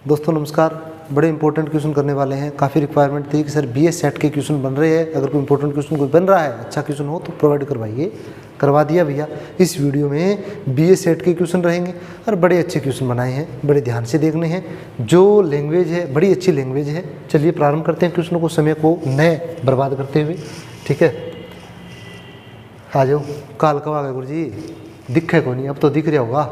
दोस्तों नमस्कार। बड़े इंपॉर्टेंट क्वेश्चन करने वाले हैं। काफ़ी रिक्वायरमेंट थी कि सर बीएस सेट के क्वेश्चन बन रहे हैं, अगर कोई इंपॉर्टेंट क्वेश्चन कोई बन रहा है, अच्छा क्वेश्चन हो तो प्रोवाइड करवाइए। करवा दिया भैया। इस वीडियो में बीएस सेट के क्वेश्चन रहेंगे और बड़े अच्छे क्वेश्चन बनाए हैं, बड़े ध्यान से देखने हैं। जो लैंग्वेज है बड़ी अच्छी लैंग्वेज है। चलिए प्रारंभ करते हैं क्वेश्चनों को, समय को न बर्बाद करते हुए। ठीक है, आ जाओ। काल कब आ गए गुरु जी? दिखे को नहीं, अब तो दिख रहा होगा।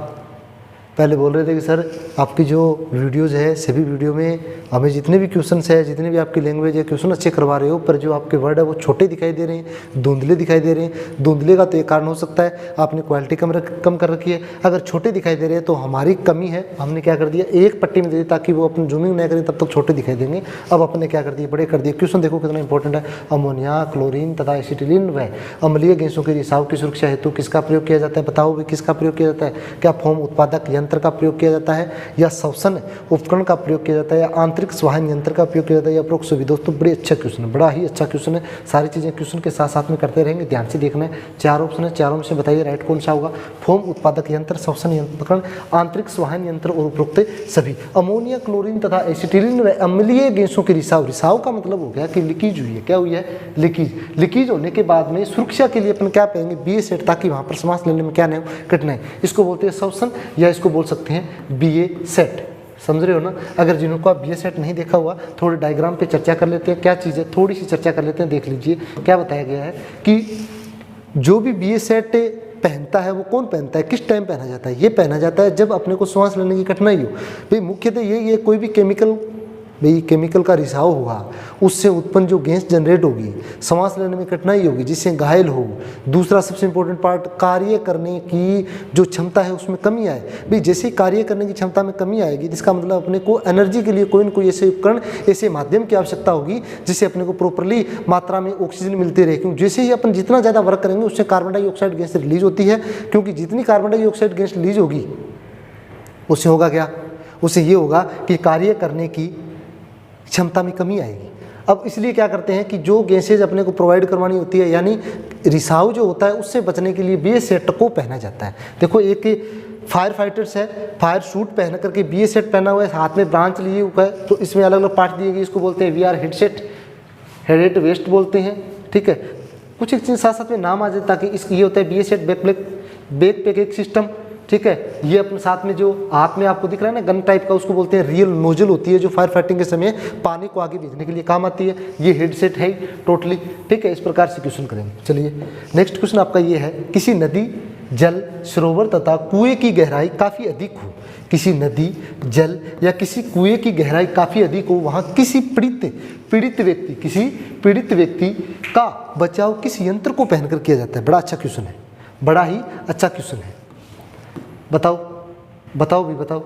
पहले बोल रहे थे कि सर आपकी जो वीडियोज़ है सभी वीडियो में हमें जितने भी क्वेश्चन्स है, जितने भी आपकी लैंग्वेज है क्वेश्चन अच्छे करवा रहे हो, पर जो आपके वर्ड है वो छोटे दिखाई दे रहे हैं, धुंधले दिखाई दे रहे हैं। धुंधले का तो एक कारण हो सकता है आपने क्वालिटी कम कर रखी है। अगर छोटे दिखाई दे रहे हैं तो हमारी कमी है, हमने क्या कर दिया एक पट्टी में दे दी ताकि वो अपन जूमिंग नहीं करें तब तक छोटे दिखाई देंगे। अब अपने क्या कर दिए, बड़े कर दिए। क्वेश्चन देखो कितना इंपॉर्टेंट है। अमोनिया, क्लोरीन तथा एसिटिलीन व अम्लीय गैसों के रिसाव की सुरक्षा हेतु किसका प्रयोग किया जाता है? बताओ भी किसका प्रयोग किया जाता है? क्या फोम उत्पादक यंत्र का प्रयोग किया जाता है, या श्वसन उपकरण का प्रयोग किया जाता है, या आंतरिक संवहन यंत्र का प्रयोग किया जाता है, या उपरोक्त सभी? दोस्तों बड़े अच्छा क्वेश्चन है, बड़ा ही अच्छा क्वेश्चन है। सारी चीज़ें क्वेश्चन के साथ साथ में करते रहेंगे, ध्यान से देखना है। चार ऑप्शन है, चारों में से बताइए राइट कौन सा होगा। फोम उत्पादक यंत्र, श्वसन उपकरण, आंतरिक संवहन यंत्र और उपरोक्त सभी। अमोनिया, क्लोरीन तथा एसिटिलीन व अम्लीय गैसों के रिसाव। रिसाव का मतलब हो गया कि लीकेज हुई है। क्या हुई है? लीकेज। लीकेज होने के बाद में सुरक्षा के लिए अपन क्या पहनेंगे? बीएस सेट, ताकि वहाँ पर सांस लेने में क्या नहीं हो, कठिनाई। इसको बोलते हैं श्वसन, या इसको बोल सकते हैं बीए सेट। समझ रहे हो ना? अगर जिनको आप बीए सेट नहीं देखा हुआ, थोड़े डायग्राम पे चर्चा कर लेते हैं। क्या चीज़ है, थोड़ी सी चर्चा कर लेते हैं। देख लीजिए क्या बताया गया है कि जो भी बीए सेट पहनता है वो कौन पहनता है, किस टाइम पहना जाता है? ये पहना जाता है जब अपने को सांस लेने की कठिनाई हो। भाई मुख्यतः ये कोई भी केमिकल का रिसाव हुआ, उससे उत्पन्न जो गैस जनरेट होगी, सांस लेने में कठिनाई होगी, जिससे घायल हो। दूसरा सबसे इंपॉर्टेंट पार्ट, कार्य करने की जो क्षमता है उसमें कमी आए। भाई जैसे कार्य करने की क्षमता में कमी आएगी, जिसका मतलब अपने को एनर्जी के लिए कोई न कोई ऐसे उपकरण, ऐसे माध्यम की आवश्यकता होगी जिससे अपने को प्रॉपरली मात्रा में ऑक्सीजन मिलती रहे। क्योंकि जैसे ही अपन जितना ज़्यादा वर्क करेंगे उससे कार्बन डाइऑक्साइड गैस रिलीज होती है। क्योंकि जितनी कार्बन डाइऑक्साइड गैस रिलीज होगी उससे होगा क्या? उससे ये होगा कि कार्य करने की क्षमता में कमी आएगी। अब इसलिए क्या करते हैं कि जो गैसेज अपने को प्रोवाइड करवानी होती है, यानी रिसाव जो होता है उससे बचने के लिए बीए सेट को पहना जाता है। देखो एक फायर फाइटर्स है, फायर सूट पहन करके बीए सेट पहना हुआ है, हाथ में ब्रांच लिए हुआ है, तो इसमें अलग अलग पार्ट दिए गए। इसको बोलते हैं वीआर हेडसेट, हेड वेस्ट बोलते हैं। ठीक है, कुछ एक चीज़ साथ साथ में नाम आ जाए ताकि इस ये होता है BA set back pack system. ठीक है, ये अपने साथ में जो हाथ में आपको दिख रहा है ना गन टाइप का, उसको बोलते हैं रियल नोजल होती है, जो फायर फाइटिंग के समय पानी को आगे भेजने के लिए काम आती है। ये हेडसेट है टोटली। ठीक है, इस प्रकार से क्वेश्चन करेंगे। चलिए नेक्स्ट क्वेश्चन आपका ये है, किसी नदी, जल, सरोवर तथा कुएं की गहराई काफ़ी अधिक हो। किसी नदी, जल या किसी कुएं की गहराई काफ़ी अधिक हो, वहाँ किसी पीड़ित व्यक्ति का बचाव किस यंत्र को पहनकर किया जाता है? बड़ा अच्छा क्वेश्चन है, बड़ा ही अच्छा क्वेश्चन है। बताओ भी बताओ।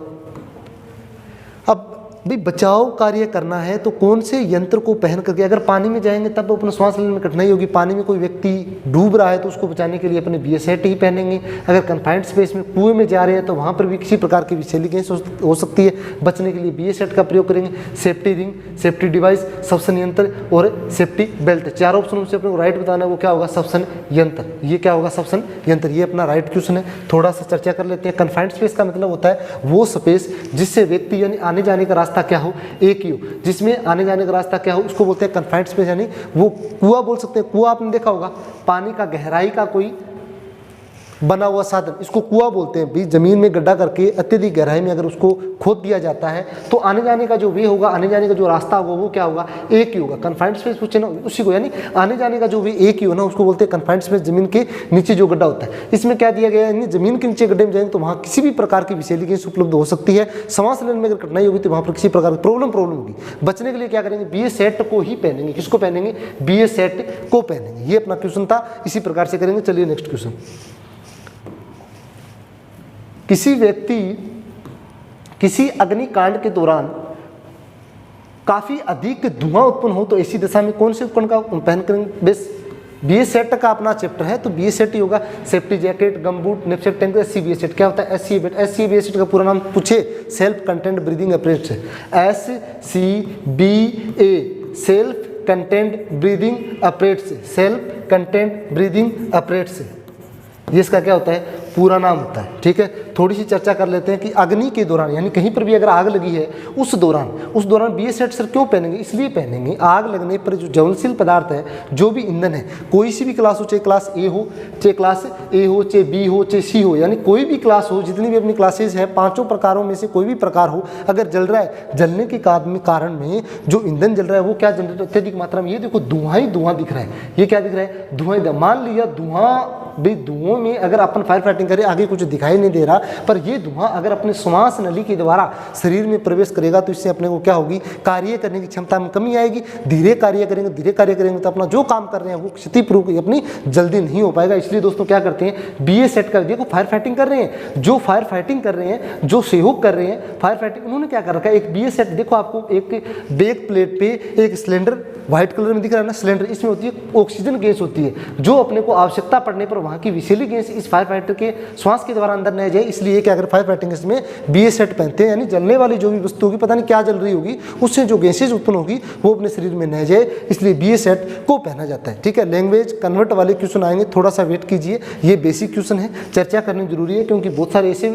अब भाई बचाव कार्य करना है तो कौन से यंत्र को पहन करके? अगर पानी में जाएंगे तब तो अपने सांस लेने में कठिनाई होगी। पानी में कोई व्यक्ति डूब रहा है तो उसको बचाने के लिए अपने बीए सेट ही पहनेंगे। अगर कन्फाइंड स्पेस में कुएं में जा रहे हैं तो वहाँ पर भी किसी प्रकार की विषैली गैस हो सकती है, बचने के लिए बीए सेट का प्रयोग करेंगे। सेफ्टी रिंग, सेफ्टी डिवाइस, श्वसन यंत्र और सेफ्टी बेल्ट। चार ऑप्शन से अपने को राइट बताना है, वो क्या होगा? श्वसन यंत्र। ये क्या होगा? श्वसन यंत्र। ये अपना राइट क्वेश्चन है। थोड़ा सा चर्चा कर लेते हैं। कन्फाइंड स्पेस का मतलब होता है वो स्पेस जिससे व्यक्ति यानी आने जाने का रास्ता क्या हो, एक ही हो, जिसमें आने जाने का रास्ता क्या हो, उसको बोलते हैं कन्फाइंड स्पेस। यानी वो कुआं बोल सकते हैं। कुआं आपने देखा होगा, पानी का गहराई का कोई बना हुआ साधन, इसको कुआं बोलते हैं। भी जमीन में गड्ढा करके अत्यधिक गहराई में अगर उसको खोद दिया जाता है तो आने जाने का जो वे होगा, आने जाने का जो रास्ता होगा वो क्या होगा? एक ही होगा। कन्फाइंड स्पेस पूछे ना उसी को, यानी आने जाने का जो वे एक ही हो ना, उसको बोलते हैं कन्फाइंड स्पेस। जमीन के नीचे जो गड्ढा होता है, इसमें क्या दिया गया है? जमीन के नीचे गड्ढे में जाएंगे तो वहाँ किसी भी प्रकार की विषैली गैस उपलब्ध हो सकती है। सांस लेने में अगर कठिनाई होगी तो वहाँ पर किसी प्रकार की प्रॉब्लम होगी। बचने के लिए क्या करेंगे? बीए सेट को ही पहनेंगे। किसको पहनेंगे? बीए सेट को पहनेंगे। ये अपना क्वेश्चन था, इसी प्रकार से करेंगे। चलिए नेक्स्ट क्वेश्चन। किसी व्यक्ति किसी अग्निकांड के दौरान काफी अधिक धुआं उत्पन्न हो तो ऐसी दशा में कौन से उपकरण का पहन करेंगे? बेस बीए सेट का अपना चैप्टर है तो बीए सेट ही होगा। सेफ्टी जैकेट, गमबूट, नेपसेट टैंक, एससीबीए सेट। क्या होता है? एससीबीए सेट का पूरा नाम पूछे, सेल्फ कंटेंट ब्रीदिंग अपरेटस है। SCBA, self content breathing apparatus, self content breathing apparatus. ये इसका क्या होता है? पूरा नाम होता है। ठीक है, थोड़ी सी चर्चा कर लेते हैं कि अग्नि के दौरान, यानी कहीं पर भी अगर आग लगी है उस दौरान BA सेट सर क्यों पहनेंगे? इसलिए पहनेंगे, आग लगने पर जो ज्वलनशील पदार्थ है, जो भी ईंधन है, कोई सी भी क्लास हो, चाहे क्लास ए हो, चाहे क्लास ए हो, चाहे बी हो, चाहे सी हो, यानी कोई भी क्लास हो, जितनी भी अपनी क्लासेज है, पांचों प्रकारों में से कोई भी प्रकार हो, अगर जल रहा है, जलने के कारण में जो ईंधन जल रहा है वो क्या जल रहा है? अत्यधिक मात्रा में। ये देखो धुआं ही धुआं दिख रहा है, ये क्या दिख रहा है? धुआं। मान लिया धुआं, भाई धुओं में अगर अपन फायर फाइटिंग करें, आगे कुछ दिखाई नहीं दे रहा, पर ये धुआं अगर अपने श्वास नली के द्वारा शरीर में प्रवेश करेगा तो इससे अपने को क्या होगी? कार्य करने की क्षमता में कमी आएगी। धीरे कार्य करेंगे तो अपना जो काम कर रहे हैं वो क्षतिपूर्वक अपनी जल्दी नहीं हो पाएगा। इसलिए दोस्तों क्या करते हैं, BA सेट कर, देखो फायर फाइटिंग कर रहे हैं, जो फायर फाइटिंग कर रहे हैं, जो सहयोग कर रहे हैं फायर फाइटिंग, उन्होंने क्या कर रखा है? एक BA सेट, देखो आपको एक बेक प्लेट पे एक सिलेंडर व्हाइट कलर में दिख रहा है ना, सिलेंडर, इसमें होती है ऑक्सीजन गैस होती है, जो अपने को आवश्यकता पड़ने पर वहाँ की विषैली गैस इस फायर फाइटर के श्वास के द्वारा अंदर न जाए। इसलिए क्या अगर फायर फाइटिंग में BA सेट पहनते हैं, यानी जलने वाली जो भी वस्तु होगी, पता नहीं क्या जल रही होगी, उससे जो गैसेज उत्पन्न होगी वो अपने शरीर में न जाए, इसलिए BA सेट को पहना जाता है। ठीक है, लैंग्वेज कन्वर्ट वाले क्वेश्चन आएंगे, थोड़ा सा वेट कीजिए, ये बेसिक क्वेश्चन है, चर्चा करनी जरूरी है, क्योंकि बहुत सारे ऐसे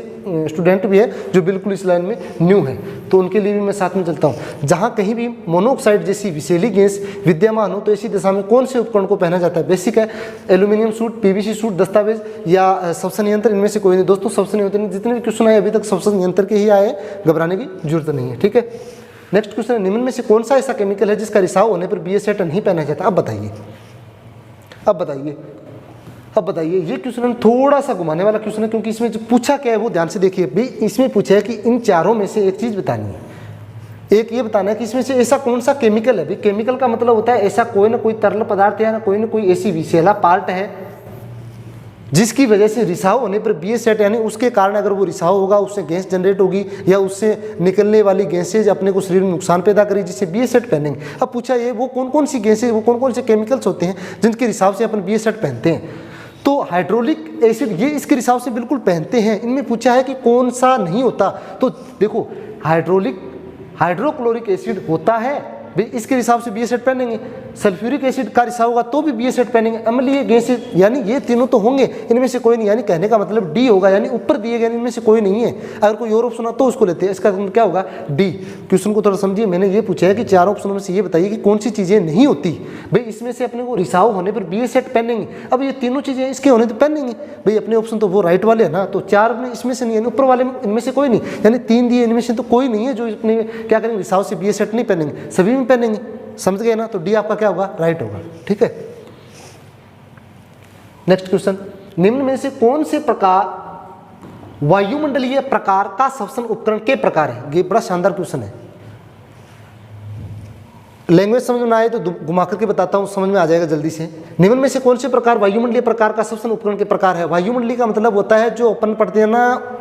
स्टूडेंट भी है जो बिल्कुल इस लाइन में न्यू है, तो उनके लिए भी मैं साथ में चलता हूँ। जहाँ कहीं भी मोनोऑक्साइड जैसी विषैली गैस विद्यमान हो तो ऐसी दशा में कौन से उपकरण को पहना जाता है? बेसिक है, एल्यूमिनियम सूट, PVC सूट, दस्तावेज या सबसे नियंत्रण, इनमें से कोई नहीं। दोस्तों सबसे नियंत्रण, जितने भी क्वेश्चन आए अभी तक सबसे नियंत्रण के ही आए, घबराने की जरूरत नहीं है। ठीक है, नेक्स्ट क्वेश्चन, निम्न में से कौन सा ऐसा केमिकल है जिसका रिसाव होने पर BA सेट नहीं पहना जाता? अब बताइए, ये क्वेश्चन थोड़ा सा घुमाने वाला क्वेश्चन है, क्योंकि इसमें जो पूछा क्या है वो ध्यान से देखिए। भाई इसमें पूछा है कि इन चारों में से एक चीज बतानी है, एक ये बताना है कि इसमें से ऐसा कौन सा केमिकल है। भाई केमिकल का मतलब होता है ऐसा कोई ना कोई तरल पदार्थ है, ना कोई ऐसी विषैला पार्ट है जिसकी वजह से रिसाव होने पर BA सेट, यानी उसके कारण अगर वो रिसाव होगा, उससे गैस जनरेट होगी या उससे निकलने वाली गैसेज अपने को शरीर में नुकसान पैदा करेगी, जिससे BA सेट पहनेंगे। अब पूछा ये वो कौन कौन सी गैसेज, वो कौन कौन से केमिकल्स होते हैं जिनके रिसाव से अपन BA सेट पहनते हैं? तो हाइड्रोलिक एसिड ये इसके रिसाव से बिल्कुल पहनते हैं। इनमें पूछा है कि कौन सा नहीं होता, तो देखो हाइड्रोक्लोरिक एसिड होता है, भाई इसके हिसाब से BA सेट पहनेंगे। सल्फ्यूरिक एसिड का रिसाव होगा तो भी BA सेट पहनेंगे। अम्लीय गैसेज, यानी ये तीनों तो होंगे, इनमें से कोई नहीं, यानी कहने का मतलब D होगा, यानी ऊपर दिए गए इनमें से कोई नहीं है। अगर कोई और ऑप्शन हो तो उसको लेते हैं, इसका मतलब क्या होगा? D। क्वेश्चन को थोड़ा समझिए, मैंने ये पूछा है कि चारों ऑप्शनों में से ये बताइए कि कौन सी चीजें नहीं होती, भाई इसमें से अपने को रिसाव होने पर BA सेट पहनेंगे। अब ये तीनों चीजें इसके होने तो पहनेंगे, भाई अपने ऑप्शन तो वो राइट वाले है ना, तो चार में इसमें से नहीं है, ऊपर वाले इनमें से कोई नहीं, यानी 3 दिए इनमें से तो कोई नहीं है जो अपने क्या करेंगे, रिसाव से BA सेट नहीं पहनेंगे, सभी में पहनेंगे। समझ गए ना? तो D आपका क्या होगा? राइट होगा। ठीक है, नेक्स्ट क्वेश्चन, निम्न में से कौन से प्रकार वायुमंडलीय प्रकार का श्वसन उपकरण के प्रकार है? ये बड़ा शानदार क्वेश्चन है। लैंग्वेज समझ में आए तो घुमा करके बताता हूं, समझ में आ जाएगा जल्दी से। निम्न में से कौन से प्रकार वायुमंडलीय प्रकार का श्वसन उपकरण के प्रकार है? वायुमंडलीय का मतलब होता है जो अपन पढ़ते हैं ना,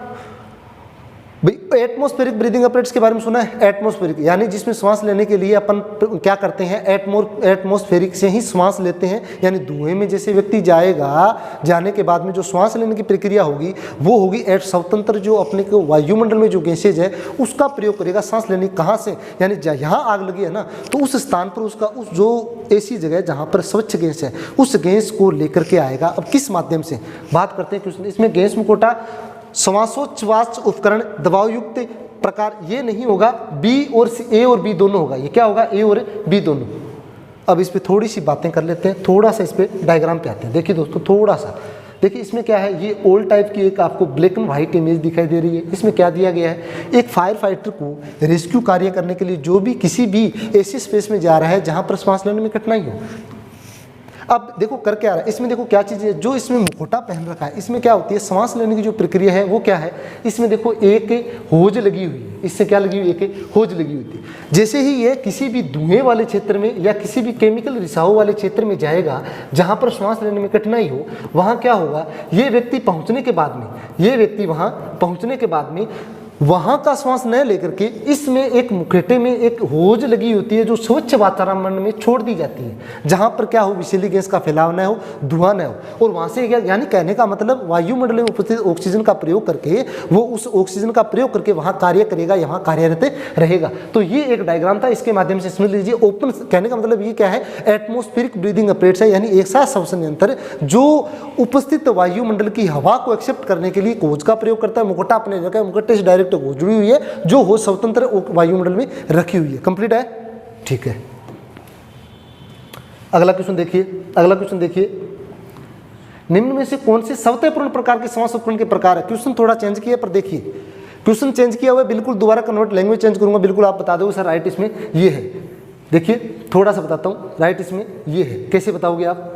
एटमॉस्फेरिक ब्रीदिंग अपरेट्स के बारे में सुना है? एटमॉस्फेरिक यानी जिसमें श्वास लेने के लिए अपन क्या करते हैं, एटमॉस्फेरिक से ही श्वास लेते हैं, यानी धुएं में जैसे व्यक्ति जाएगा, जाने के बाद में जो श्वास लेने की प्रक्रिया होगी वो होगी स्वतंत्र, जो अपने को वायुमंडल में जो गैसेज है उसका प्रयोग करेगा सांस लेने। कहाँ से? यानी यहाँ आग लगी है ना, तो उस स्थान पर उसका उस जो ऐसी जगह जहाँ पर स्वच्छ गैस है उस गैस को लेकर के आएगा। अब किस माध्यम से बात करते हैं क्वेश्चन, इसमें गैस मुखौटा, श्वासोच्छ्वास उपकरण, दबाव युक्त प्रकार, ये नहीं होगा। A और B दोनों होगा। ये क्या होगा? A और B दोनों। अब इस पे थोड़ी सी बातें कर लेते हैं, थोड़ा सा इस पे डायग्राम पे आते हैं। देखिए दोस्तों, थोड़ा सा देखिए इसमें क्या है, ये ओल्ड टाइप की एक आपको ब्लैक एंड व्हाइट इमेज दिखाई दे रही है। इसमें क्या दिया गया है, एक फायर फाइटर को रेस्क्यू कार्य करने के लिए जो भी किसी भी ऐसी स्पेस में जा रहा है जहाँ पर श्वास लेने में कठिनाई हो। अब देखो कर क्या रहा है, इसमें देखो क्या चीज़ है, जो इसमें मुखौटा पहन रखा है इसमें क्या होती है, सांस लेने की जो प्रक्रिया है वो क्या है, इसमें देखो एक होज लगी हुई है, इससे क्या लगी हुई, एक होज लगी हुई थी। जैसे ही ये किसी भी धुएं वाले क्षेत्र में या किसी भी केमिकल रिसाव वाले क्षेत्र में जाएगा जहाँ पर श्वास लेने में कठिनाई हो, वहाँ क्या होगा, ये व्यक्ति पहुँचने के बाद में, ये व्यक्ति वहाँ पहुँचने के बाद में वहां का श्वास न लेकर के इसमें एक मुखेटे में एक होज लगी होती है जो स्वच्छ वातावरण में छोड़ दी जाती है, जहां पर क्या हो, विषैली गैस का फैलाव न हो, धुआं न हो, और वहां से क्या, यानी कहने का मतलब वायुमंडल में उपस्थित ऑक्सीजन का प्रयोग करके वो उस ऑक्सीजन का प्रयोग करके वहां कार्य करेगा, यहाँ कार्यरत रहेगा। तो ये एक डायग्राम था, इसके माध्यम से समझ लीजिए। ओपन कहने का मतलब ये क्या है, एटमॉस्फेरिक ब्रीदिंग अपरेट्स है, यानी एक साथ श्वसन यंत्र जो उपस्थित वायुमंडल की हवा को एक्सेप्ट करने के लिए कोज का प्रयोग करता है। मुकुटा अपने जगह, मुकुटे से डायरेक्ट होज जुड़ी हुई है जो होज स्वतंत्र वायुमंडल में रखी हुई है। कंप्लीट है, ठीक है। अगला क्वेश्चन देखिए, अगला क्वेश्चन देखिए, निम्न में से कौन से सवतःपूर्ण प्रकार के श्वास उपकरण के प्रकार है। क्वेश्चन थोड़ा चेंज किया, पर देखिए क्वेश्चन चेंज किया हुआ है, बिल्कुल दोबारा कन्वर्ट लैंग्वेज चेंज करूंगा, बिल्कुल आप बता दोगे सर राइट इसमें ये है। देखिए थोड़ा सा बताता हूं, राइट इसमें ये है, कैसे बताओगे आप।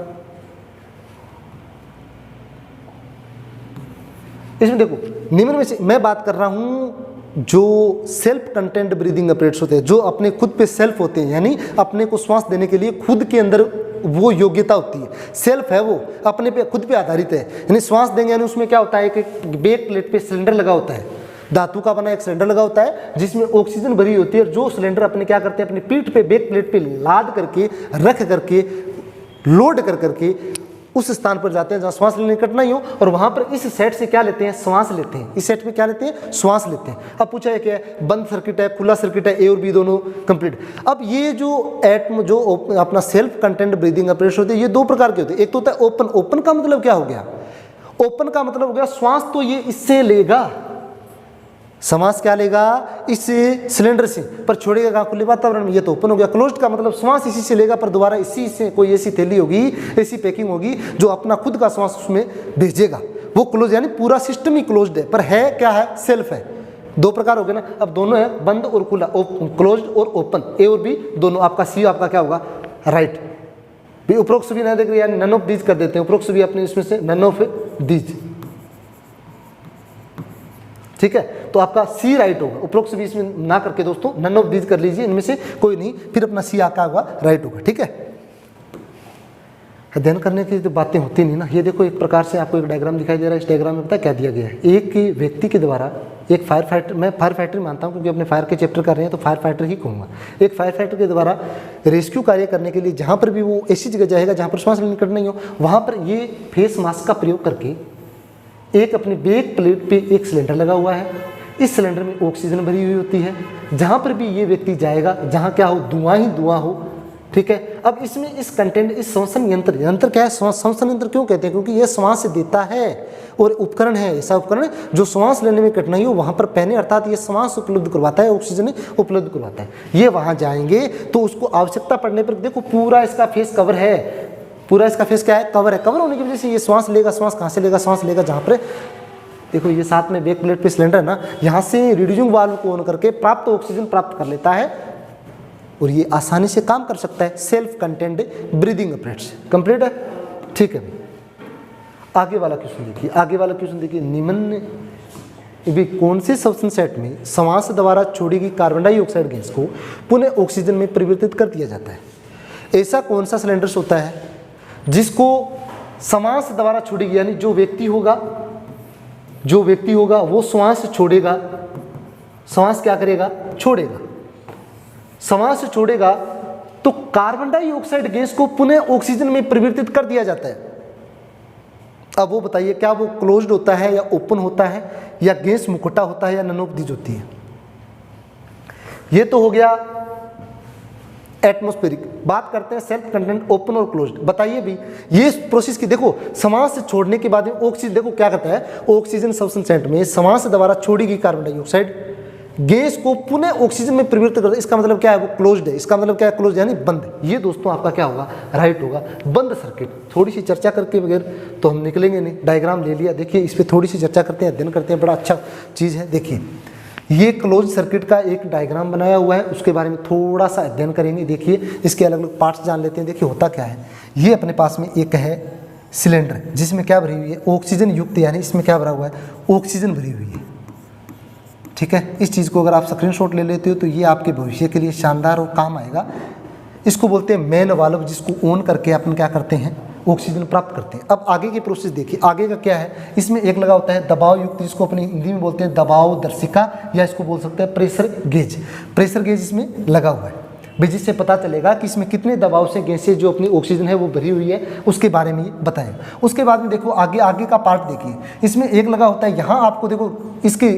इसमें देखो, निम्न में से मैं बात कर रहा हूं जो सेल्फ कंटेंट ब्रीदिंग अपरेट्स होते हैं, जो अपने खुद पे सेल्फ होते हैं, यानी अपने को श्वास देने के लिए खुद के अंदर वो योग्यता होती है, सेल्फ है, वो अपने पे खुद पे आधारित है। यानी श्वास देंगे, यानी उसमें क्या होता है कि बैक प्लेट पे सिलेंडर लगा होता है, धातु का बना एक सिलेंडर लगा होता है जिसमें ऑक्सीजन भरी होती है, और जो सिलेंडर अपने क्या करते हैं, अपनी पीठ पे बैक प्लेट पे लाद करके रख करके लोड कर करके उस स्थान पर जाते हैं जहां श्वास लेने की कठिनाई हो, और वहां पर इस सेट से क्या लेते हैं, श्वास लेते हैं। इस सेट में क्या लेते हैं, श्वास लेते हैं। अब पूछा है क्या है, बंद सर्किट है, खुला सर्किट है, ए और बी दोनों कंप्लीट। अब ये जो अपना सेल्फ कंटेंट ब्रीदिंग अपरेट्स होते हैं, ये दो प्रकार के होते हैं। एक तो होता है ओपन। ओपन का मतलब क्या हो गया, ओपन का मतलब हो गया श्वास तो ये इससे लेगा, श्वास क्या लेगा, इस सिलेंडर से, पर छोड़ेगा कहाँ, खुले वातावरण में, ये तो ओपन हो गया। क्लोज्ड का मतलब श्वास इसी से लेगा, पर दोबारा इसी से कोई ऐसी थैली होगी, ऐसी पैकिंग होगी जो अपना खुद का श्वास उसमें भेजेगा, वो क्लोज, यानी पूरा सिस्टम ही क्लोज्ड है। पर है क्या है, सेल्फ है। दो प्रकार हो गए ना, अब दोनों है, बंद और खुला, क्लोज्ड और ओपन, ए और बी दोनों। आपका सी आपका क्या होगा, राइट। भी उपरोक्त भी नहीं देख रहे, यानी नन ऑफ दीज कर देते हैं, उपरोक्त भी अपने इसमें से नन ऑफ दीज, ठीक है। तो आपका सी राइट होगा, उपरोक्त भी इसमें ना करके दोस्तों नन ऑफ दीज कर लीजिए, इनमें से कोई नहीं, फिर अपना सी आपका होगा राइट होगा, ठीक है। अध्ययन करने की जो बातें होती नहीं ना, ये देखो एक प्रकार से आपको एक डायग्राम दिखाई दे रहा है। इस डायग्राम में पता क्या दिया गया है, एक व्यक्ति के द्वारा एक फायर फाइटर, मैं फायर फाइटर मानता हूँ क्योंकि अपने फायर के चैप्टर कर रहे हैं तो फायर फाइटर ही कहूँगा। एक फायर फाइटर के द्वारा रेस्क्यू कार्य करने के लिए जहाँ पर भी वो ऐसी जगह जाएगा जहाँ पर श्वास लेने की कठिनाई हो, वहाँ पर ये फेस मास्क का प्रयोग करके एक अपनी बैक प्लेट पे एक सिलेंडर लगा हुआ है, इस सिलेंडर में ऑक्सीजन भरी हुई होती है, जहाँ पर भी ये व्यक्ति जाएगा जहाँ क्या हो, धुआं ही धुआं हो, ठीक है। अब इसमें इस कंटेंट, इस श्वसन यंत्र, यंत्र क्या है, श्वसन यंत्र क्यों कहते हैं, क्योंकि ये श्वास देता है और उपकरण है, ऐसा उपकरण जो श्वास लेने में कठिनाई हो वहाँ पर पहने, अर्थात ये श्वास उपलब्ध करवाता है, ऑक्सीजन उपलब्ध करवाता है। ये वहाँ जाएंगे तो उसको आवश्यकता पड़ने पर, देखो पूरा इसका फेस कवर है, पूरा इसका फेस क्या है, कवर है। कवर होने की वजह से ये श्वास लेगा, श्वास कहाँ से लेगा, श्वास लेगा जहाँ पर देखो ये साथ में बैक प्लेट पे सिलेंडर है ना, यहाँ से रिड्यूसिंग वाल्व को ऑन करके प्राप्त ऑक्सीजन प्राप्त कर लेता है और ये आसानी से काम कर सकता है। Self content breathing operates complete है, ठीक है। आगे वाला क्वेश्चन देखिए, आगे वाला क्वेश्चन देखिए, निम्न भी कौन से श्वसन सेट में श्वास द्वारा छोड़ी गई कार्बन डाइऑक्साइड गैस को पुनः ऑक्सीजन में परिवर्तित कर दिया जाता है। ऐसा कौन सा सिलेंडर होता है जिसको श्वास द्वारा छोड़ी गई, यानी जो व्यक्ति होगा वो श्वास छोड़ेगा, श्वास क्या करेगा, छोड़ेगा, श्वास छोड़ेगा तो कार्बन डाइऑक्साइड गैस को पुनः ऑक्सीजन में परिवर्तित कर दिया जाता है। अब वो बताइए क्या वो क्लोज्ड होता है या ओपन होता है, या गैस मुखौटा होता है, या नन ऑफ दीज होती है। ये तो हो गया एटमॉस्फेरिक। बात करते हैं सेल्फ कंटेंट ओपन और क्लोज्ड। बताइए भी ये प्रोसेस की, देखो श्वास छोड़ने के बाद में ऑक्सीजन, देखो क्या करता है, ऑक्सीजन श्वसन सेट में श्वास द्वारा छोड़ी गई कार्बन डाइऑक्साइड गैस को पुनः ऑक्सीजन में परिवर्तित करता है। इसका मतलब क्या है, वो क्लोज्ड है। इसका मतलब क्या है, क्लोज यानी बंद। ये दोस्तों आपका क्या होगा, राइट होगा, बंद सर्किट। थोड़ी सी चर्चा करके बगैर तो हम निकलेंगे नहीं। डायग्राम ले लिया, देखिए इस पर थोड़ी सी चर्चा करते हैं, अध्ययन करते हैं, बड़ा अच्छा चीज़ है। देखिए ये क्लोज सर्किट का एक डायग्राम बनाया हुआ है, उसके बारे में थोड़ा सा अध्ययन करेंगे। देखिए इसके अलग अलग पार्ट्स जान लेते हैं। देखिए होता क्या है, ये अपने पास में एक है सिलेंडर जिसमें क्या भरी हुई है, ऑक्सीजन युक्त, यानी इसमें क्या भरा हुआ है, ऑक्सीजन भरी हुई है, ठीक है। इस चीज़ को अगर आप स्क्रीनशॉट ले लेते हो तो ये आपके भविष्य के लिए शानदार और काम आएगा। इसको बोलते हैं मेन वाल्व, जिसको ऑन करके अपन क्या करते हैं, ऑक्सीजन प्राप्त करते हैं। अब आगे की प्रोसेस देखिए, आगे का क्या है, इसमें एक लगा होता है दबाव युक्त, जिसको अपनी हिंदी में बोलते हैं दबाव दर्शिका, या इसको बोल सकते हैं प्रेशर गेज। प्रेशर गेज इसमें लगा हुआ है भाई, जिससे पता चलेगा कि इसमें कितने दबाव से गैसें जो अपनी ऑक्सीजन है वो भरी हुई है, उसके बारे में ये बताएगा। उसके बाद में देखो आगे का पार्ट देखिए, इसमें एक लगा होता है, यहाँ आपको देखो इसके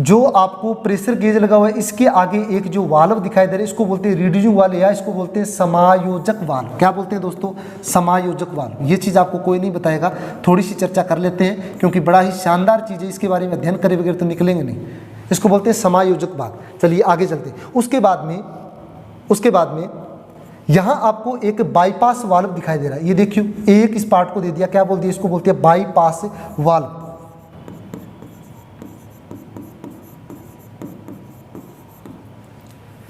जो आपको प्रेशर गेज लगा हुआ है, इसके आगे एक जो वाल्व दिखाई दे रहा है, इसको बोलते हैं रिड्यूसिंग वाल्व, या इसको बोलते हैं समायोजक वाल्व। क्या बोलते हैं दोस्तों? समायोजक वाल्व। ये चीज़ आपको कोई नहीं बताएगा, थोड़ी सी चर्चा कर लेते हैं क्योंकि बड़ा ही शानदार चीज़ है, इसके बारे में अध्ययन करे बगैर तो निकलेंगे नहीं। इसको बोलते हैं समायोजक वाल्व। चलिए आगे चलते हैं। उसके बाद में यहाँ आपको एक बाईपास वाल्व दिखाई दे रहा है, ये देखिए एक इस पार्ट को दे दिया, क्या बोल दिया, इसको बोलते हैं बाईपास वाल्व।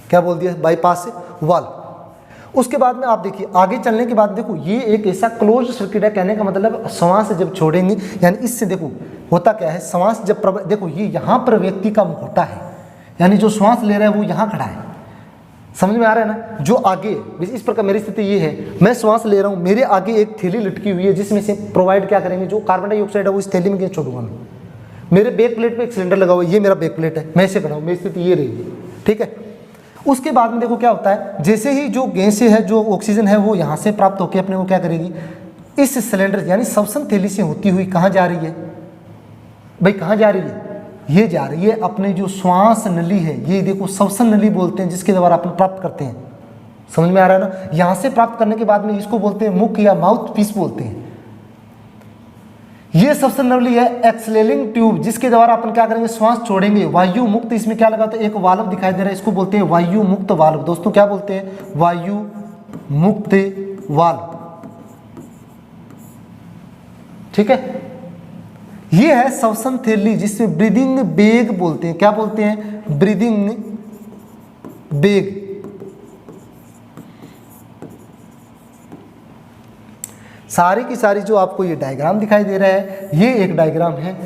क्या बोल दिया? Bypass valve. उसके बाद में आप देखिए आगे चलने के बाद देखो ये एक ऐसा क्लोज सर्किट है, कहने का मतलब श्वास जब छोड़ेंगे, यानी इससे देखो होता क्या है, श्वास जब देखो ये यहाँ पर व्यक्ति का मुखौटा है, यानी जो श्वास ले रहा है वो यहाँ खड़ा है, समझ में आ रहा है ना। जो आगे इस प्रकार मेरी स्थिति ये है, मैं श्वास ले रहा हूँ, मेरे आगे एक थैली लटकी हुई है जिसमें से प्रोवाइड क्या करेंगे, जो कार्बन डाइऑक्साइड है वो इस थैली में कैसे छोड़ूंगा मैं। मेरे बैक प्लेट पे एक सिलेंडर लगा हुआ है, ये मेरा बैक प्लेट है, मैं इसे खड़ा हूँ, मेरी स्थिति ये रहेगी, ठीक है। उसके बाद में देखो क्या होता है, जैसे ही जो गैसें है, जो ऑक्सीजन है वो यहाँ से प्राप्त होकर अपने को क्या करेगी, इस सिलेंडर यानी श्वसन थैली से होती हुई कहाँ जा रही है भाई, कहाँ जा रही है, ये जा रही है अपने जो श्वास नली है, ये देखो श्वसन नली बोलते हैं, जिसके द्वारा अपन प्राप्त करते हैं। समझ में आ रहा है ना। यहाँ से प्राप्त करने के बाद में इसको बोलते हैं मुख या माउथ पीस बोलते हैं। ये श्वसन नली है एक्सलेलिंग ट्यूब, जिसके द्वारा अपन क्या करेंगे, श्वास छोड़ेंगे, वायु मुक्त। इसमें क्या लगा, तो एक वाल्व दिखाई दे रहा है, इसको बोलते हैं वायु मुक्त वाल्व। दोस्तों क्या बोलते हैं, वायु मुक्त वाल्व, ठीक है। ये है श्वसन थैली, जिससे ब्रीदिंग बैग बोलते हैं। क्या बोलते हैं, ब्रीदिंग बैग। सारी की सारी जो आपको ये डायग्राम दिखाई दे रहा है, ये एक डायग्राम है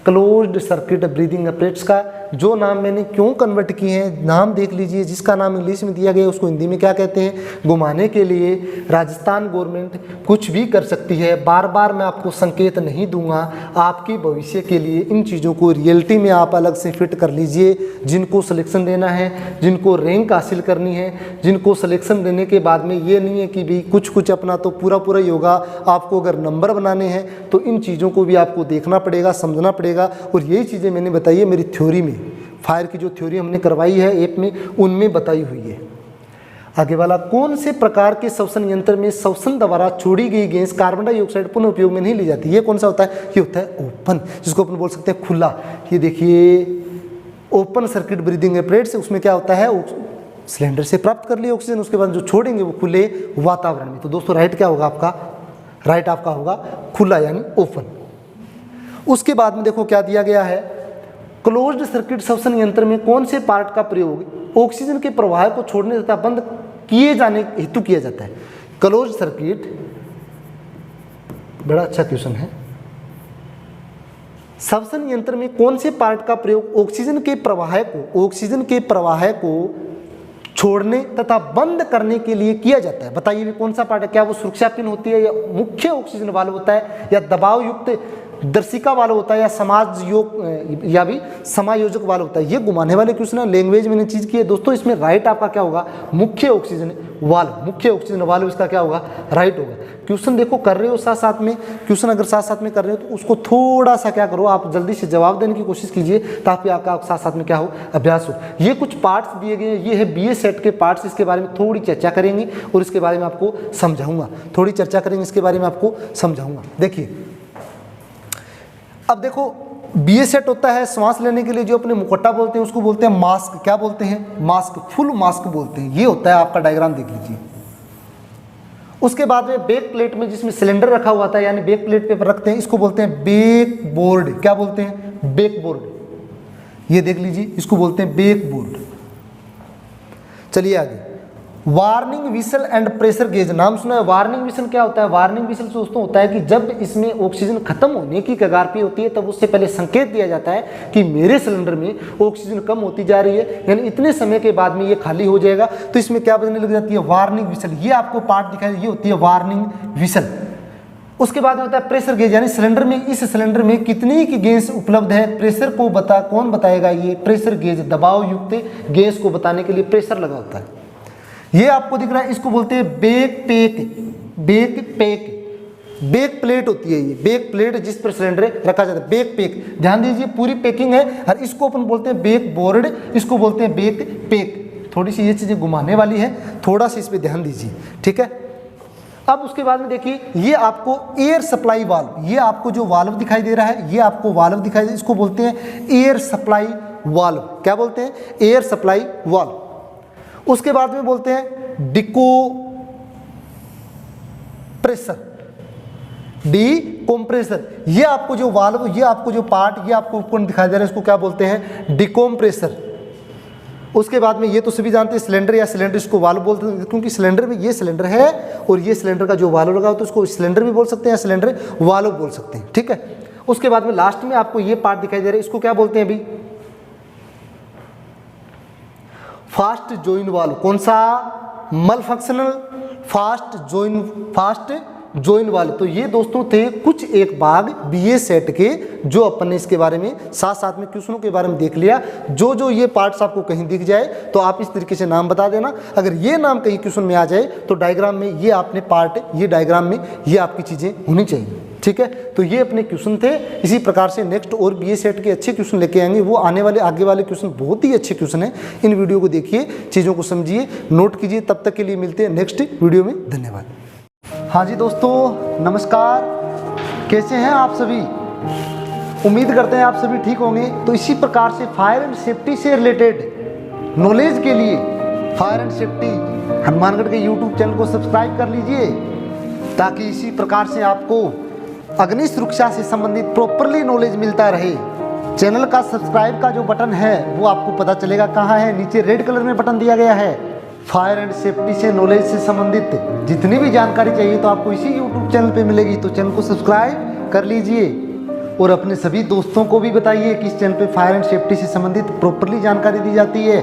क्लोज्ड सर्किट ब्रीदिंग अपरेट्स का। जो नाम मैंने क्यों कन्वर्ट किए हैं, नाम देख लीजिए। जिसका नाम इंग्लिश में दिया गया उसको हिंदी में क्या कहते हैं, घुमाने के लिए राजस्थान गवर्नमेंट कुछ भी कर सकती है। बार बार मैं आपको संकेत नहीं दूंगा, आपके भविष्य के लिए इन चीज़ों को रियलिटी में आप अलग से फिट कर लीजिए। जिनको सिलेक्शन देना है, जिनको रैंक हासिल करनी है, जिनको सिलेक्शन देने के बाद में ये नहीं है कि भी कुछ अपना तो पूरा पूरा ही होगा। आपको अगर नंबर बनाने हैं तो इन चीज़ों को भी आपको देखना पड़ेगा, समझना पड़ेगा। और यही चीज़ें मैंने बताई है मेरी थ्योरी में, फायर की जो थ्योरी हमने करवाई है ऐप में, उनमें बताई हुई है। आगे वाला, कौन से प्रकार के श्वसन यंत्र में श्वसन द्वारा छोड़ी गई गैस कार्बन डाइऑक्साइड पुनः उपयोग में नहीं ली जाती। ये कौन सा होता है, ये होता है ओपन, जिसको अपन बोल सकते हैं खुला। ये देखिए ओपन सर्किट ब्रीदिंग अपरेट्स, उसमें क्या होता है, सिलेंडर से प्राप्त कर लिया ऑक्सीजन, उसके बाद जो छोड़ेंगे वो खुले वातावरण में। तो दोस्तों राइट क्या होगा आपका, राइट आपका होगा खुला यानी ओपन। उसके बाद में देखो क्या दिया गया है, क्लोज्ड सर्किट श्वसन यंत्र में कौन से पार्ट का प्रयोग ऑक्सीजन के प्रवाह को छोड़ने तथा बंद किए जाने हेतु किया जाता है। क्लोज्ड सर्किट, बड़ा अच्छा क्वेश्चन है। श्वसन यंत्र में कौन से पार्ट का प्रयोग ऑक्सीजन के प्रवाह को छोड़ने तथा बंद करने के लिए किया जाता है। बताइए कौन सा पार्ट है, क्या वो सुरक्षा पिन होती है, या मुख्य ऑक्सीजन वाल्व होता है, या दबाव युक्त दर्शिका वाला होता है, या भी समायोजक वाला होता है। ये घुमाने वाले क्वेश्चन है, लैंग्वेज मैंने चीज की है दोस्तों। इसमें राइट आपका क्या होगा, मुख्य ऑक्सीजन वाल्व। मुख्य ऑक्सीजन वाल्व इसका क्या होगा, राइट होगा। क्वेश्चन देखो कर रहे हो साथ साथ में, क्वेश्चन अगर साथ साथ में कर रहे हो तो उसको थोड़ा सा क्या करो, आप जल्दी से जवाब देने की कोशिश कीजिए ताकि आपका साथ साथ में क्या हो, अभ्यास हो। ये कुछ पार्ट्स दिए गए हैं, ये है BA सेट के पार्ट्स। इसके बारे में थोड़ी चर्चा करेंगे और इसके बारे में आपको समझाऊंगा, थोड़ी चर्चा करेंगे, इसके बारे में आपको समझाऊंगा। देखिए अब देखो BA सेट होता है श्वास लेने के लिए, जो अपने मुखौटा बोलते हैं उसको बोलते हैं मास्क। क्या बोलते हैं, मास्क, फुल मास्क बोलते हैं। ये होता है आपका डायग्राम देख लीजिए। उसके बाद में बैक प्लेट में जिसमें सिलेंडर रखा हुआ था, यानी बैक प्लेट पे रखते हैं, इसको बोलते हैं बैक बोर्ड। क्या बोलते हैं, बैक बोर्ड। ये देख लीजिए, इसको बोलते हैं बैक बोर्ड। चलिए आगे, warning whistle and pressure gauge, नाम सुना है। वार्निंग विसल क्या होता है? वार्निंग विसल दोस्तों होता है कि जब इसमें ऑक्सीजन खत्म होने की कगार पे होती है तब उससे पहले संकेत दिया जाता है कि मेरे सिलेंडर में ऑक्सीजन कम होती जा रही है, यानी इतने समय के बाद में ये खाली हो जाएगा। तो इसमें क्या बजने लग जाती है? Warning whistle. ये आपको पार्ट दिखाई, ये होती है वार्निंग विसल। उसके बाद में होता है प्रेशर गेज, यानी सिलेंडर में, इस सिलेंडर में कितनी की गैस उपलब्ध है, प्रेशर को कौन बताएगा? ये प्रेशर गेज, दबाव युक्त गैस को बताने के लिए प्रेशर लगा होता है। ये आपको दिख रहा है, इसको बोलते हैं बेक पैक। बेक प्लेट होती है ये, बेक प्लेट जिस पर सिलेंडर रखा जाता है, बेक पैक। ध्यान दीजिए पूरी पैकिंग है, और इसको अपन बोलते हैं बेक बोर्ड, इसको बोलते हैं बेक पैक। थोड़ी सी ये चीजें घुमाने वाली है, थोड़ा सा इस पे ध्यान दीजिए, ठीक है। अब उसके बाद में देखिए, ये आपको एयर सप्लाई वाल्व, ये आपको जो वाल्व दिखाई दे रहा है, ये आपको वाल्व दिखाई दे, इसको बोलते हैं एयर सप्लाई वाल्व। क्या बोलते हैं? Air supply valve. उसके बाद में बोलते हैं डिकम्प्रेसर। ये आपको जो वाल्व, ये आपको जो पार्ट, ये आपको ऊपर दिखाई दे रहा है, इसको क्या बोलते हैं? डिकम्प्रेसर। उसके बाद में ये तो सभी जानते हैं, सिलेंडर या सिलेंडर, इसको वाल्व बोलते हैं, क्योंकि सिलेंडर में ये सिलेंडर है और ये सिलेंडर का जो वाल्व लगा हो तो उसको सिलेंडर भी बोल सकते हैं या सिलेंडर वाल्व बोल सकते हैं, ठीक है। उसके बाद में लास्ट में आपको ये पार्ट दिखाई दे रहा है, इसको क्या बोलते हैं अभी? Fast join valve. कौन सा? मलफंक्शनल फास्ट जॉइन वाल्व। तो ये दोस्तों थे कुछ एक भाग बीए सेट के, जो अपन ने इसके बारे में साथ साथ में क्वेश्चनों के बारे में देख लिया। जो ये पार्ट्स आपको कहीं दिख जाए तो आप इस तरीके से नाम बता देना। अगर ये नाम कहीं क्वेश्चन में आ जाए तो डायग्राम में ये आपने पार्ट, ये डायग्राम में ये आपकी चीजें होनी चाहिए, ठीक है। तो ये अपने क्वेश्चन थे। इसी प्रकार से नेक्स्ट और बीए सेट के अच्छे क्वेश्चन लेके आएंगे, वो आने वाले आगे वाले क्वेश्चन बहुत ही अच्छे क्वेश्चन हैं। इन वीडियो को देखिए, चीज़ों को समझिए, नोट कीजिए। तब तक के लिए मिलते हैं नेक्स्ट वीडियो में। धन्यवाद। हाँ जी दोस्तों, नमस्कार। कैसे हैं आप सभी? उम्मीद करते हैं आप सभी ठीक होंगे। तो इसी प्रकार से फायर एंड सेफ्टी से रिलेटेड नॉलेज के लिए फायर एंड सेफ्टी हनुमानगढ़ के यूट्यूब चैनल को सब्सक्राइब कर लीजिए, ताकि इसी प्रकार से आपको अग्नि सुरक्षा से संबंधित प्रॉपरली नॉलेज मिलता रहे। चैनल का सब्सक्राइब का जो बटन है वो आपको पता चलेगा कहाँ है, नीचे रेड कलर में बटन दिया गया है। फायर एंड सेफ्टी से नॉलेज से संबंधित जितनी भी जानकारी चाहिए तो आपको इसी यूट्यूब चैनल पे मिलेगी। तो चैनल को सब्सक्राइब कर लीजिए और अपने सभी दोस्तों को भी बताइए कि इस चैनल पे फायर एंड सेफ्टी से संबंधित प्रॉपरली जानकारी दी जाती है।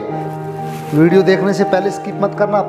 वीडियो देखने से पहले स्किप मत करना।